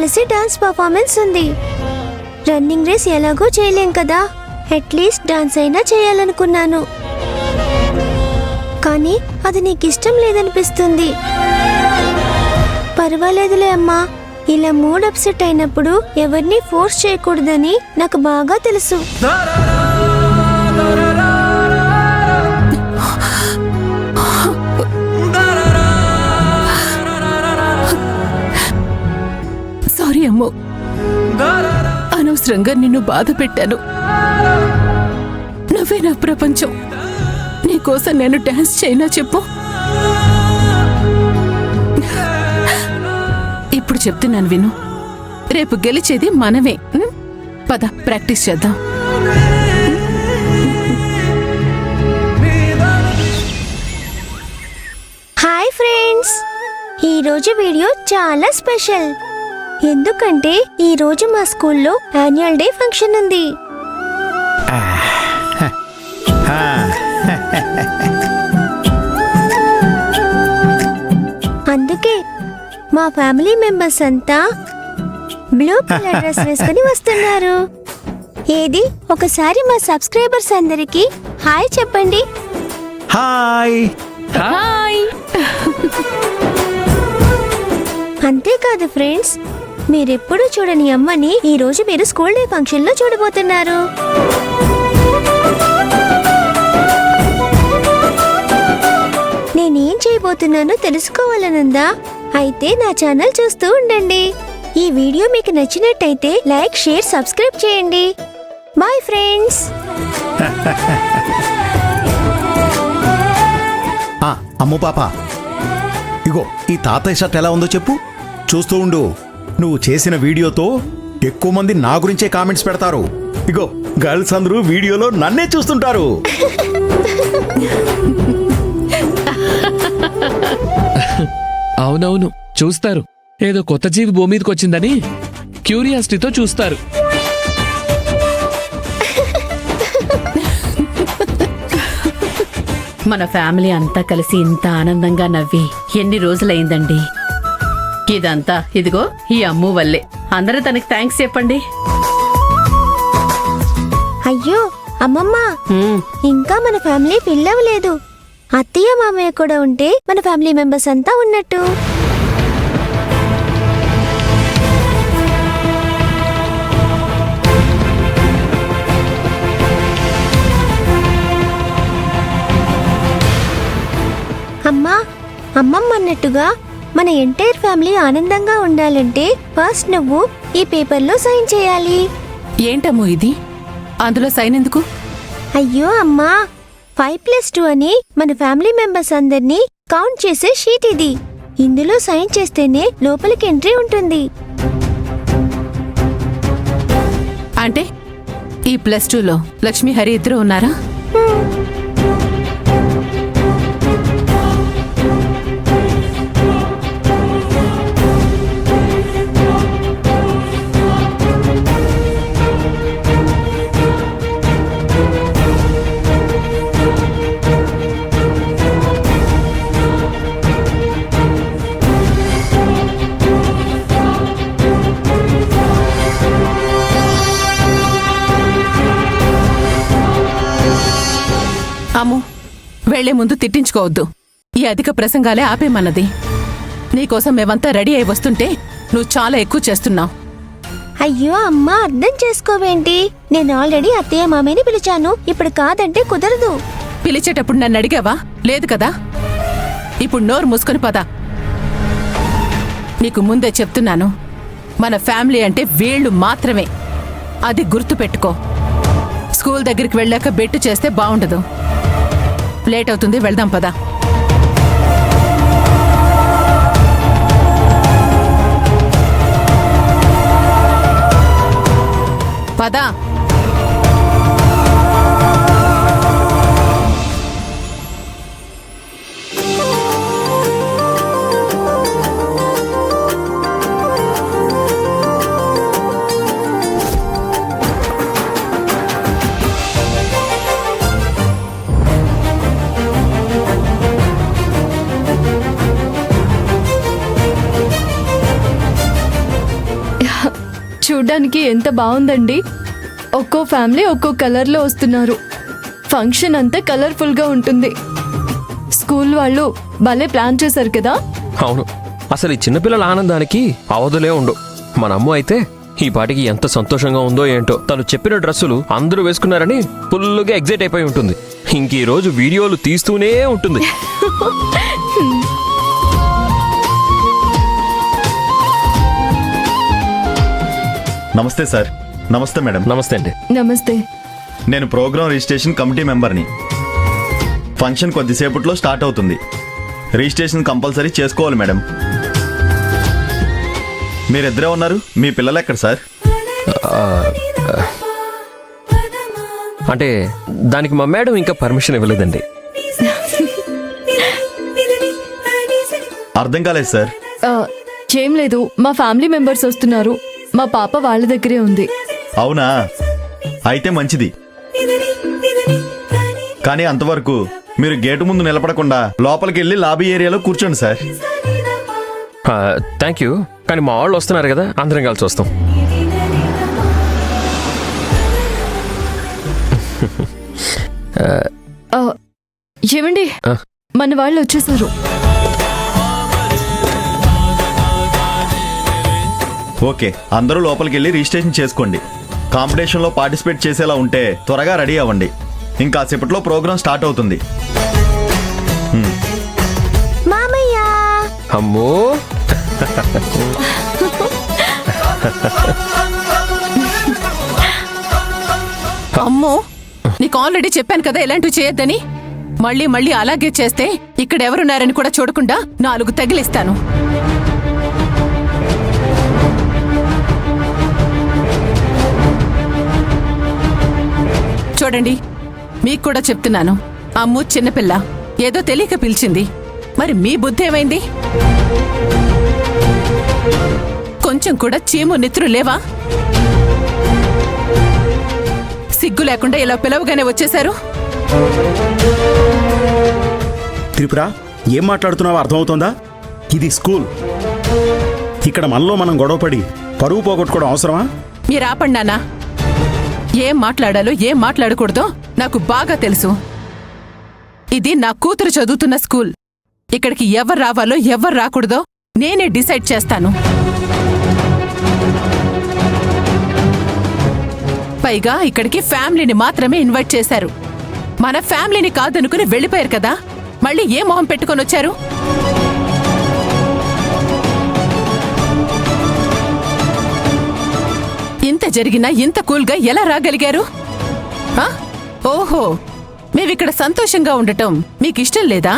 కలిసి dance performance ఉంది. Running race ఎలాగో చేయలేం కదా, అట్లీస్ట్ డాన్స్ అయినా చేయాలనుకున్నాను. కానీ అది నీకిష్టం లేదనిపిస్తుంది. పర్వాలేదులే అమ్మా, ఇలా మూడ్ అప్సెట్ అయినప్పుడు ఎవరిని ఫోర్స్ చేయకూడదని నాకు బాగా తెలుసు. సారీ అమ్మో, అనవసరంగా నిన్ను బాధ పెట్టాను. నువ్వే నా ప్రపంచం. నీకోసం నేను డాన్స్ చేయనా చెప్పు? ఇప్పుడు చెప్తున్నాను విను. రేపు గెలిచేది మనమే. పద ప్రాక్టీస్ చేద్దాం. హాయ్ ఫ్రెండ్స్, ఈరోజు వీడియో చాలా స్పెషల్. ఎందుకంటే ఈరోజు మా స్కూల్లో యాన్యువల్ డే ఫంక్షన్ ఉంది. అందుకే మా ఫ్యామిలీ మెంబర్స్ అంతా బ్లూ కలర్ డ్రెస్ వేసుకుని వస్తున్నారు. ఏది ఒకసారి మా సబ్స్క్రైబర్స్ అందరికి హాయ్ చెప్పండి. Hi hi. అంతేకాదు ఫ్రెండ్స్, మీరెప్పుడు చూడని అమ్మని ఈ రోజు మీరు స్కూల్ డే ఫంక్షన్ లో చూడబోతున్నారు. నేనేం చేయబోతున్నానో తెలుసుకోవాలనుందా? అయితే నా ఛానల్ చూస్తూ ఉండండి. ఈ వీడియో మీకు నచ్చినట్టయితే లైక్, షేర్, సబ్స్క్రైబ్ చేయండి. Bye friends. అమ్ము పాప, ఇగో ఈ తాతయ్య షర్ట్ ఎలా ఉందో చెప్పు. చూస్తూ ఉండు, నువ్వు చేసిన వీడియోతో ఎక్కువ మంది నా గురించే కామెంట్స్ పెడతారు. ఇగో గర్ల్స్ అందరూ వీడియోలో నన్నే చూస్తుంటారు. అవునవును, చూస్తారు. ఏదో కొత్త జీవి భూమి మీదకి వచ్చిందని క్యూరియాసిటీతో చూస్తారు. మన ఫ్యామిలీ అంతా కలిసి ఇంత ఆనందంగా నవ్వి ఎన్ని రోజులైందండి. ఇదంతా ఇదిగో ఈ అమ్ము వల్లే. అందరూ తనకి థ్యాంక్స్ చెప్పండి. అయ్యో అమ్మమ్మ, ఇంకా మన ఫ్యామిలీ పిల్లవలేదు. అత్తయ్య మామయ్య కూడా ఉంటే మన ఫ్యామిలీ మెంబర్స్ అంతా ఉన్నట్టు. అమ్మా, అమ్మమ్మ అన్నట్టుగా మన ఎంటైర్ ఫ్యామిలీ ఆనందంగా ఉండాలంటే ఫస్ట్ నువ్వు ఈ పేపర్లో సైన్ చేయాలి. ఏంటమ్మో ఇది? అందులో సైన్ ఎందుకు? అయ్యో అమ్మా, 5+2 అని మన ఫ్యామిలీ మెంబర్స్ అందరినీ కౌంట్ చేసే షీట్ ఇది. ఇందులో సైన్ చేస్తేనే లోపలికి ఎంట్రీ ఉంటుంది. అంటే ఈ +2లో లక్ష్మి, హరి ఇద్దరు ఉన్నారా? అమ్ము, వెళ్లే ముందు తిట్టించుకోవద్దు. ఈ అధిక ప్రసంగాలే ఆపేమన్నది. నీకోసం మేమంతా రెడీ అయి వస్తుంటే నువ్వు చాలా ఎక్కువ చేస్తున్నావు. అయ్యో అమ్మా, అర్థం చేసుకోవేంటి? నేను ఆల్రెడీ అత్తయ్య మామయ్యని పిలిచాను. ఇప్పుడు కాదంటే కుదరదు. పిలిచేటప్పుడు నన్ను అడిగావా? లేదు కదా. ఇప్పుడు నోరు మూసుకొని పద. నీకు ముందే చెప్తున్నాను, మన ఫ్యామిలీ అంటే వీళ్ళు మాత్రమే. అది గుర్తుపెట్టుకో. స్కూల్ దగ్గరికి వెళ్ళాక బెట్టు చేస్తే బాగుండదు. లేట్ అవుతుంది, వెళ్దాం పద. పద. చూడ్డానికి ఎంత బాగుందండి. ఒక్కో ఫ్యామిలీ ఒక్కో కలర్లో వస్తున్నారు. ఫంక్షన్ అంతా కలర్ఫుల్గా ఉంటుంది. స్కూల్ వాళ్ళు భలే ప్లాన్ చేశారు కదా. అవును, అసలు ఈ చిన్నపిల్లల ఆనందానికి అవధులే ఉండు. మన అమ్మ అయితే ఈ పాటికి ఎంత సంతోషంగా ఉందో ఏంటో. తను చెప్పిన డ్రెస్సులు అందరూ వేసుకున్నారని ఫుల్గా ఎగ్జైట్ అయిపోయి ఉంటుంది. ఇంక ఈ రోజు వీడియోలు తీస్తూనే ఉంటుంది. నమస్తే సార్. నమస్తే మేడం. నమస్తే అండి. నమస్తే. నేను ప్రోగ్రామ్ రిజిస్ట్రేషన్ కమిటీ మెంబర్ని. ఫంక్షన్ కొద్దిసేపట్లో స్టార్ట్ అవుతుంది. రిజిస్ట్రేషన్ కంపల్సరీ చేసుకోవాలి మేడం. మీరిద్దరే ఉన్నారు, మీ పిల్లలు ఎక్కడ సార్? అంటే దానికి మా మేడం ఇంకా పర్మిషన్ ఇవ్వలేదండి. అర్థం కాలేదు సార్. ఆ, ఏం లేదు, మా ఫ్యామిలీ మెంబర్స్ వస్తున్నారు. మా పాప వాళ్ళ దగ్గరే ఉంది. అవునా, అయితే మంచిది. కానీ అంతవరకు మీరు గేటు ముందు నిలబడకుండా లోపలికి వెళ్ళి లాబీ ఏరియాలో కూర్చోండి సార్. Thank you. కానీ మా వాళ్ళు వస్తున్నారు కదా, అందరం కలిసి వస్తాం. ఆ, ఏమండి, ఆ. మన వాళ్ళు వచ్చేసారు. ఓకే, అందరూ లోపలికి వెళ్ళి రిజిస్ట్రేషన్ చేసుకోండి. కాంపిటీషన్లో పార్టిసిపేట్ చేసేలా ఉంటే త్వరగా రెడీ అవ్వండి. ఇంకా సేపట్లో ప్రోగ్రామ్ స్టార్ట్ అవుతుంది. మామయ్య అమ్మో, అమ్మో, నీకు ఆల్రెడీ చెప్పాను కదా ఇలాంటివి చేయొద్దని. మళ్ళీ మళ్ళీ అలాగే చేస్తే ఇక్కడ ఎవరున్నారని కూడా చూడకుండా 4 తగిలిస్తాను. చూడండి, మీకు కూడా చెప్తున్నాను. అమ్ము చిన్నపిల్ల, ఏదో తెలియక పిలిచింది. మరి మీ బుద్ధి ఏమైంది? కొంచెం కూడా చీము నెత్తురు లేవా? సిగ్గు లేకుండా ఇలా పిలవగానే వచ్చేశారు. త్రిపుర, ఏం మాట్లాడుతున్నావో అర్థమవుతోందా? ఇది స్కూల్. ఇక్కడ మనలో మనం గొడవపడి పరువు పోగొట్టుకోవడం అవసరమా? మీరు ఆపండి నాన్న. ఏం మాట్లాడాలో ఏం మాట్లాడకూడదో నాకు బాగా తెలుసు. ఇది నా కూతురు చదువుతున్న స్కూల్. ఇక్కడికి ఎవరు రావాలో ఎవరు రాకూడదో నేనే డిసైడ్ చేస్తాను. పైగా ఇక్కడికి ఫ్యామిలీని మాత్రమే ఇన్వైట్ చేశారు. మన ఫ్యామిలీని కాదనుకుని వెళ్ళిపోయారు కదా, మళ్ళీ ఏ మొహం పెట్టుకొని వచ్చారు? ఇంత జరిగినా ఇంత కూల్గా ఎలా రాగలిగారు? ఓహో, మేమిక్కడ సంతోషంగా ఉండటం మీకిష్టం లేదా?